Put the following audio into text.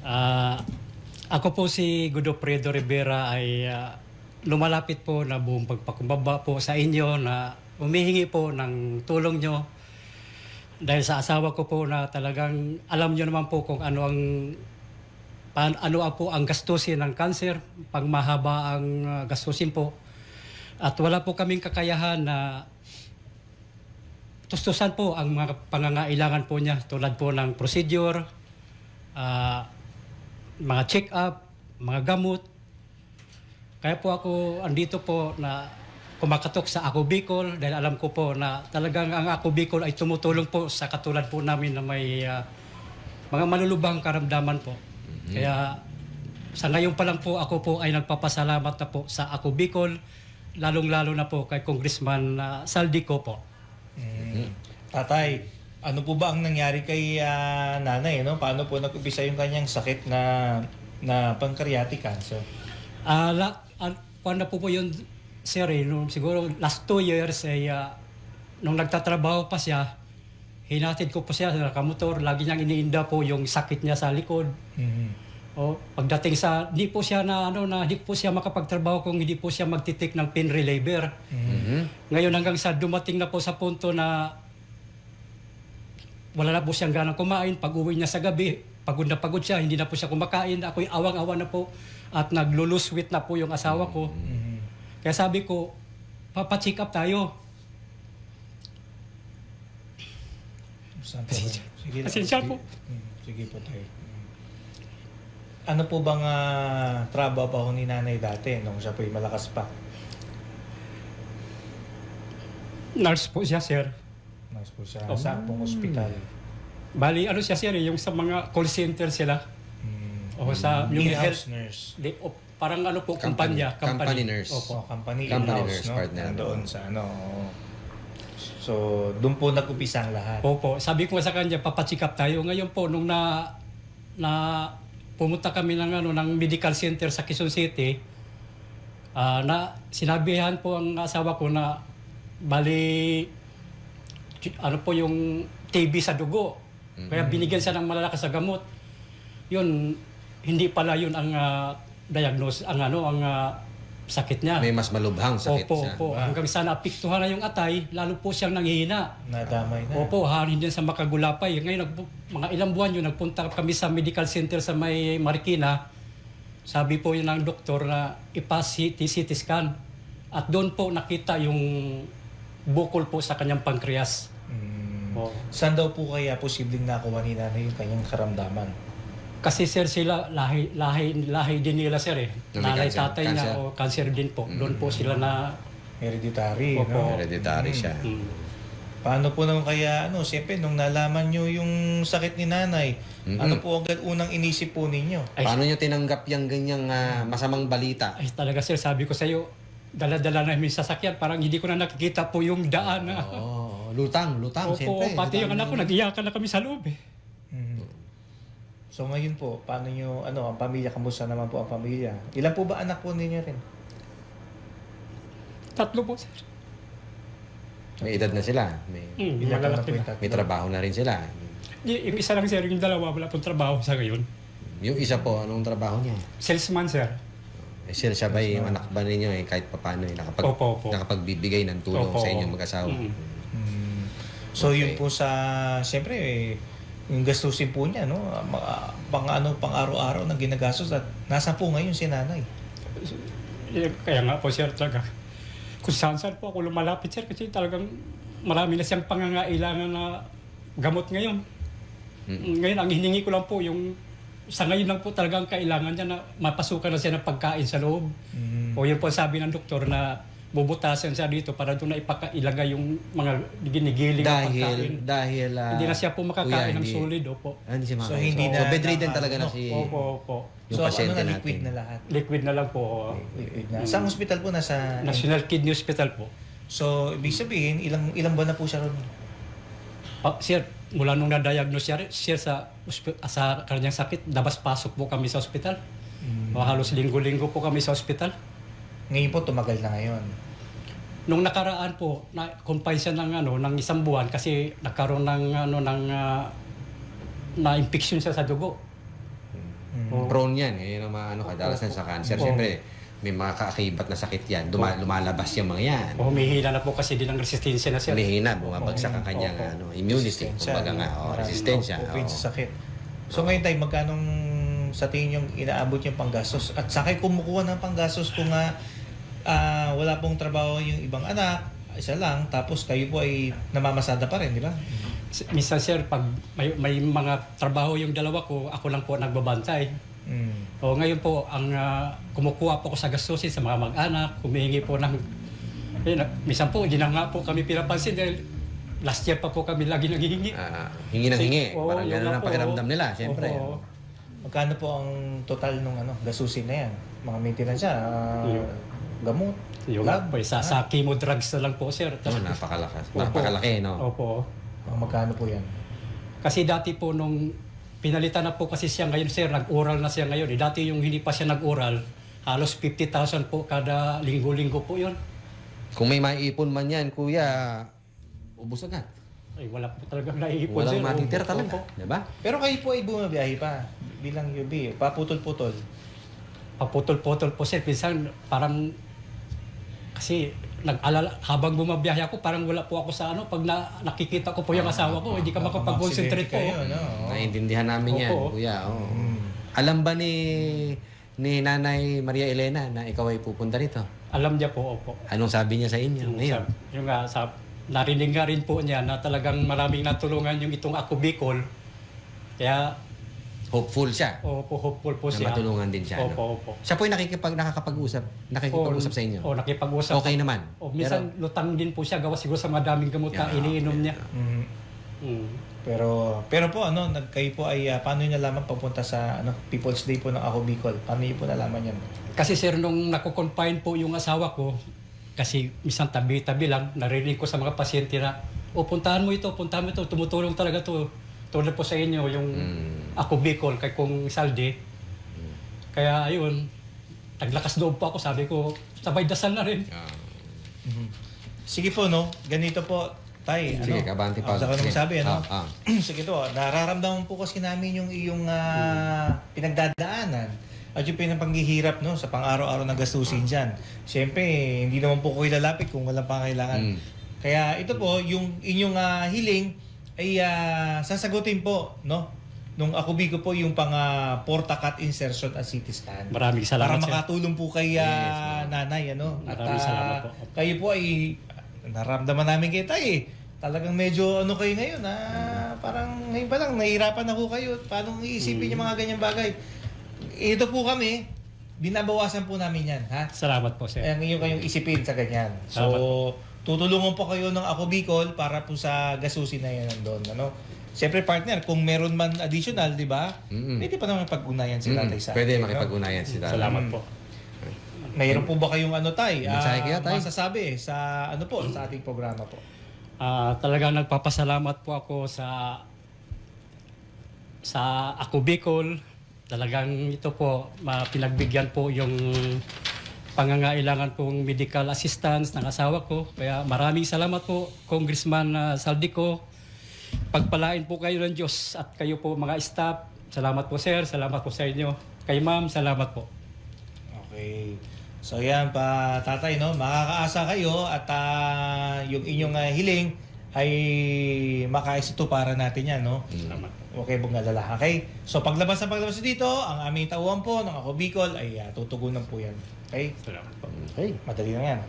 Ah, ako po si Godofredo Rivera ay lumalapit po na buong pagpakumbaba po sa inyo na humihingi po ng tulong nyo dahil sa asawa ko po na talagang alam nyo naman po kung ano ang po ang gastusin ng cancer, pangmahaba ang gastusin po. At wala po kaming kakayahan na tustusan po ang mga pangangailangan po niya tulad po ng procedure, mga check-up, mga gamot. Kaya po ako andito po na kumakatok sa Ako Bicol dahil alam ko po na talagang ang Ako Bicol ay tumutulong po sa katulad po namin na may mga malulubhang karamdaman po. Kaya sa ngayon pa lang po ako po ay nagpapasalamat na po sa Ako Bicol, lalong-lalo na po kay Congressman Saldico po. Tatay, ano po ba ang nangyari kay nanay? No? Paano po nag-umpisa yung kanyang sakit na pancreatic cancer? Paano po yun, sir, siguro last 2 years ay nung nagtatrabaho pa siya, hinatid ko po siya sa nakamotor, lagi niyang iniinda po yung sakit niya sa likod. O pagdating sa hindi po siya hindi po siya makapagtrabaho kung hindi po siya magtitik ng pain reliever. Ngayon hanggang sa dumating na po sa punto na wala na po siyang ganang kumain, pag-uwi niya sa gabi, pagod na pagod siya, hindi na po siya kumakain, ako'y awang-awa na po at naglo-lose weight na po yung asawa ko. Kaya sabi ko, papacheck up tayo. Sige Pasensya po. Sige po tayo. Ano po bang trabaho ni nanay dati nung siya po'y malakas pa? Nurse po siya, sir. Mas po siya sa pong ospital. Bali, siya, sir, yung sa mga call center sila. O sa yung In-house health, nurse. parang po, Company nurse. Opo. Company nurse no? partner. Nandoon sa So, doon po nag-upisa ang lahat. Opo. Sabi ko sa kanya, papacheck up tayo. Ngayon po, nung na pumunta kami ng medical center sa Quezon City, na sinabihan po ang asawa ko na bali yung TB sa dugo. Kaya binigyan siya ng malalakas na gamot. Yun, hindi pala yun ang diagnose, ang sakit niya. May mas malubhang sakit siya. Opo. Hanggang sa naapektuhan na yung atay, lalo po siyang nanghihina. Nadamay na. Opo, hindi sa makagulapay. Ngayon, mga ilang buwan yun, nagpunta kami sa medical center sa may Marikina. Sabi po yun ng doktor na CT scan. At doon po nakita yung bukol po sa kanyang pancreas. Saan daw po kaya posibleng nakuha ni nanay yung kanyang karamdaman? Kasi sir sila, lahi din nila sir eh. Nanay, tatay cancer. niya o cancer din po. Doon po sila na... Hereditary, Opo. no? Hereditary siya. Paano po naman kaya, siyempre, nung nalaman nyo yung sakit ni nanay, ano po agad unang inisip po ninyo? Ay, Paano nyo tinanggap yung ganyang masamang balita? ay talaga sir, sabi ko sa iyo, dala-dala namin sasakyan. Parang hindi ko na nakikita po yung daan na... Lutang, Opo, siyempre. pati yung anak ko, nag-iyakan na kami sa loob eh. So ngayon po, paano nyo, ang pamilya, kamusta naman po ang pamilya? Ilan po ba anak po ninyo rin? 3 po sir. May edad na sila. Ilan po na po malalaki yung na. tatlo? May trabaho na rin sila. Yung isa lang sir, yung dalawa, wala pong trabaho sa ngayon. Yung isa po, anong trabaho niya? Salesman sir. Siya ba yung anak ba ninyo kahit paano Opo. nakapagbibigay ng tulong Opo. sa inyong mag-asawa? So Okay. yun po siyempre, yung gastusin po niya, pang araw-araw na ginagastos at nasa po ngayon si nanay? Kaya nga po sir talaga. Kung saan po ako lumalapit sir kasi talagang marami na siyang pangangailangan na gamot ngayon. Ngayon ang hiningi ko lang po yung sa ngayon lang po talagang kailangan niya na mapasukan na siya ng pagkain sa loob. O yun po sabi ng doktor na bubutasan siya dito para doon na ilagay yung mga ginigiling na pagkain. Dahil Hindi na siya po makakain kuya, ng hindi- solid, opo. Hindi siya So, makakain. hindi na- bedridden na- talaga na ano, si Opo. yung So pasyente na, natin. liquid na lahat? Liquid na lang po. Liquid na. Saan hospital po? Nasa... National Kidney Hospital po. So, ibig sabihin, ilang buwan na po siya ron? Sir, mula nung na-diagnose siya sa kanyang sakit, dabas-pasok po kami sa ospital. Halos linggo-linggo po kami sa ospital. Ngayon po, tumagal na ngayon. Nung nakaraan po, na-confine siya ng 1 buwan kasi nagkaroon ng na-infection siya sa dugo. Prone yan. Yan ang mga ano, kadalasan sa cancer. Oo. Siyempre, may mga kaakibat na sakit yan. Lumalabas yung mga yan. Humihina na po kasi din ang resistensya na sir. Humihina, bumabagsak ang kanyang immunity. Kumbaga nga, resistensya. Open sa sakit. So ngayon tayo, magkanong sa tingin yung inaabot yung panggastos? At sa kayo kumukuha ng panggastos kung wala pong trabaho yung ibang anak, isa lang, tapos kayo po ay namamasada pa rin, di ba? Minsan sir, pag may mga trabaho yung dalawa ko, ako lang po nagbabantay. O ngayon po, ang kumukuha po ako sa gastusin sa mga mag-anak, humihingi po ng... minsan po, hindi na nga po kami pinapansin dahil last year pa po kami lagi naghihingi. Hingi ng hingi. Oo, Parang yun gano'n na ang po. pakiramdam nila, siyempre. Opo. Magkano po ang total nung gastusin na yan? Mga maintenance siya, gamot, Yung lab? po, sa chemo drugs na lang po sir. Oo, napakalakas. Opo. Napakalaki, no? Opo. Magkano po yan? Kasi dati po nung pinalitan na po kasi siya ngayon sir, nag-oral na siya ngayon. Dati yung hindi pa siya nag-oral, halos 50,000 po kada linggo-linggo po yun. Kung may maiipon man yan, kuya, ubus agad. Ay, wala po talagang naiipon sir. Walang matitira Opo. talaga. Diba? Pero kayo po ay bumabiyahe pa bilang UB, paputol-putol. Paputol-putol po sir. Pinsan parang kasi nag-alala, habang bumabiyahe ako, parang wala po ako sa pag nakikita ko po yung asawa ko, hindi ka makapag-concentrate po. Kayo, no? Naiintindihan namin yan, Opo. kuya. Oo. Alam ba ni Nanay Maria Elena na ikaw ay pupunta rito? Alam niya po, opo. Anong sabi niya sa inyo ngayon? Yung narinig nga rin po niya na talagang maraming natulungan yung itong Ako Bicol. Kaya, Hopeful siya opo, hopeful po na siya. matulungan din siya. Opo, no? opo. Siya po ay nakikipag-usap sa inyo. O, nakipag-usap. Okay naman. O, minsan lutang din po siya, gawa siguro sa madaming gamot na Yeah, iniinom okay. niya. Mm. Pero po kayo po ay paano niyo nalaman papunta sa People's Day po ng Ako Bicol? Paano niyo po nalaman yan? Kasi sir, nung nako-confine po yung asawa ko, kasi minsan tabi-tabi lang, narinig ko sa mga pasyente na, puntahan mo ito, tumutulong talaga to. Tulad po sa inyo, yung Ako Bicol, kay Kung Saldi. Kaya ayun, naglakas loob po ako, sabi ko, sabay dasal na rin. Sige po, ganito po, Tay. Sige, kabante pa. Sa kanong Sige. sabi, Sige. Sige to, nararamdaman po kasi namin yung iyong pinagdadaanan at yung pinapanghihirap sa pang-araw-araw na gastusin dyan. Siyempre, hindi naman po kayo lalapit kung walang pangailangan. Kaya ito po, yung inyong hiling ay sasagutin po, nung Ako Bicol po yung pang porta cut insertion at CT scan. Maraming salamat, Para sir. makatulong po kay nanay, Maraming salamat po. Kayo po ay naramdaman namin kayo tayo Talagang medyo kayo ngayon parang ngayon pa lang nahihirapan na po kayo. Paano iisipin yung mga ganyang bagay? Ito po kami, binabawasan po namin yan, ha? Salamat po, sir. Ang inyo kayong isipin sa ganyan. So, tutulungan po kayo ng Ako Bicol para po sa gasusin na yan nandun, Siyempre partner, kung meron man additional, di ba? Pwede pa naman pag-unayan si Tatay sa Pwede atin, makipag-unayan si Tatay. Salamat po. Mayroon po ba kayong Tay? Mensahe kaya, Tay? Masasabi sa sa ating programa po? Talagang nagpapasalamat po ako sa Ako Bicol. Talagang ito po, pinagbigyan po yung pangangailangan pong medical assistance ng asawa ko. Kaya maraming salamat po, Congressman Saldico. Pagpalain po kayo ng Diyos at kayo po mga staff. Salamat po sir, salamat po sa inyo. Kay ma'am, salamat po. Okay. So yan pa tatay makakaasa kayo at yung inyong hiling ay makaisito para natin yan Salamat. Okay pong nalala. Okay? So paglabas dito, ang aming tauhan po ng Ako Bicol ay tutugunan po yan. Okay? Salamat po. Okay. Madali na yan.